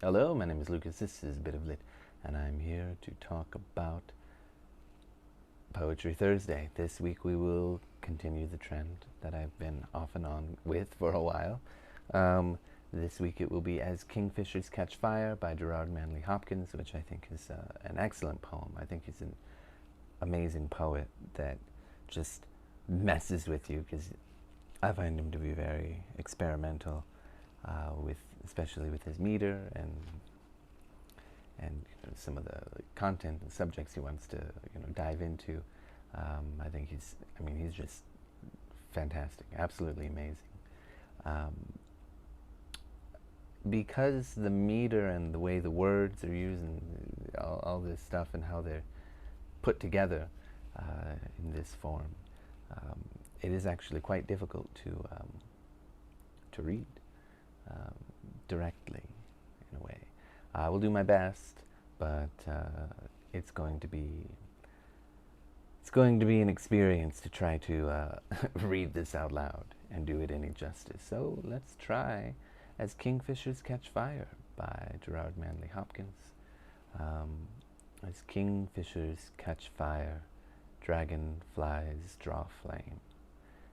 Hello, my name is Lucas. This is Bit of Lit, and I'm here to talk about Poetry Thursday. This week we will continue the trend that I've been off and on with for a while. This week it will be As Kingfishers Catch Fire by Gerard, Manley, Hopkins, which I think is an excellent poem. I think he's an amazing poet that just messes with you, because I find him to be very experimental, especially with his meter and some of the content and subjects he wants to dive into. I think he's just fantastic, absolutely amazing. Because the meter and the way the words are used and all this stuff and how they're put together in this form, it is actually quite difficult to read directly, in a way. I will do my best, but it's going to be an experience to try to read this out loud and do it any justice. So let's try As Kingfishers Catch Fire by Gerard, Manley, Hopkins. As kingfishers catch fire, dragonflies draw flame.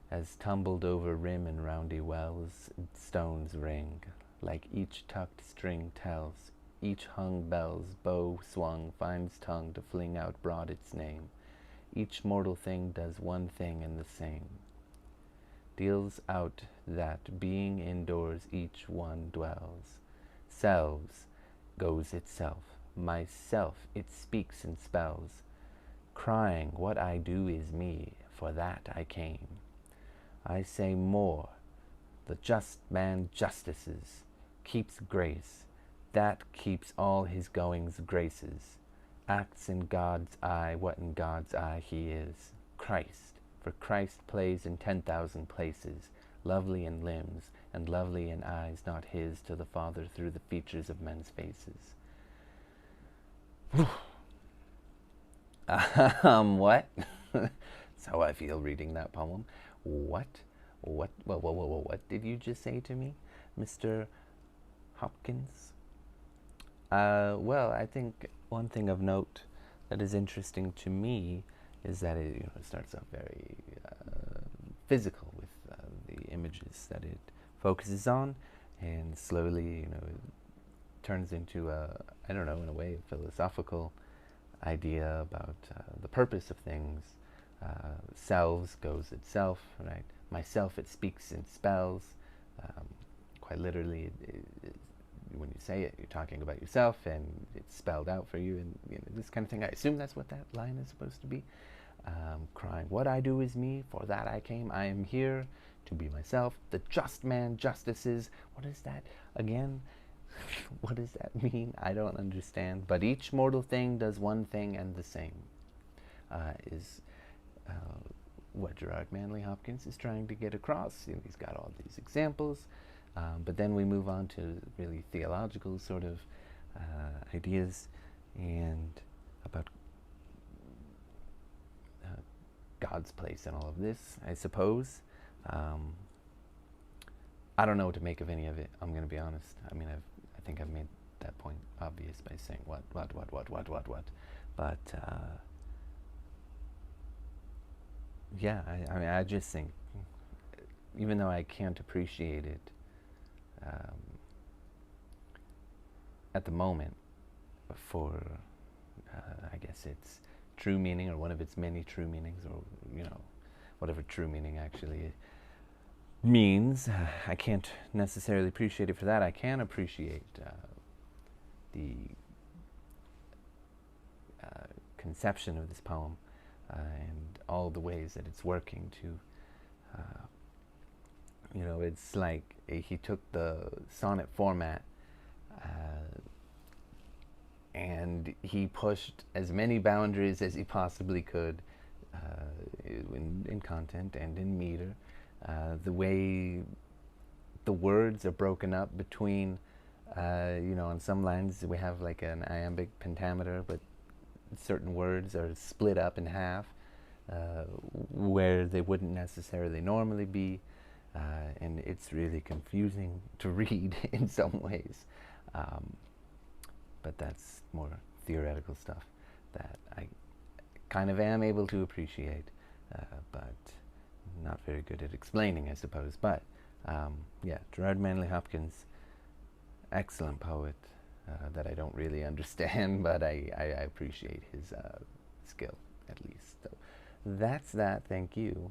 As tumbled over rim and roundy wells, stones ring, like each tucked string tells, each hung bell's bow swung finds tongue to fling out broad its name. Each mortal thing does one thing and the same, deals out that being indoors each one dwells. Selves goes itself, myself it speaks and spells, crying what I do is me, for that I came. I say more, the just man justices, keeps grace, that keeps all his goings graces, acts in God's eye what in God's eye he is, Christ, for Christ plays in 10,000 places, lovely in limbs and lovely in eyes not his, to the Father through the features of men's faces. What? That's how I feel reading that poem. What? What did you just say to me, Mr. Hopkins? Well, I think one thing of note that is interesting to me is that it starts off very physical with the images that it focuses on, and slowly, it turns into I don't know, in a way, a philosophical idea about the purpose of things. Selves goes itself, right? Myself it speaks in spells. Quite literally, when you say it, you're talking about yourself, and it's spelled out for you, and this kind of thing. I assume that's what that line is supposed to be. Crying, what I do is me, for that I came. I am here to be myself. The just man justices. What is that again? What does that mean? I don't understand. But each mortal thing does one thing and the same, is what Gerard, Manley, Hopkins is trying to get across. He's got all these examples, but then we move on to really theological sort of ideas and about God's place in all of this, I suppose. I don't know what to make of any of it, I'm going to be honest. I think I've made that point obvious by saying what. But yeah, I just think, even though I can't appreciate it at the moment for, I guess, its true meaning, or one of its many true meanings, or whatever true meaning actually means, I can't necessarily appreciate it for that. I can appreciate the conception of this poem and all the ways that it's working to, it's like he took the sonnet format and he pushed as many boundaries as he possibly could in content and in meter. The way the words are broken up between, on some lines we have like an iambic pentameter, but certain words are split up in half where they wouldn't necessarily normally be, and it's really confusing to read in some ways. but that's more theoretical stuff that I kind of am able to appreciate, but not very good at explaining, I suppose. But yeah, Gerard Manley Hopkins, excellent poet that I don't really understand, but I appreciate his skill, at least. So that's that. Thank you.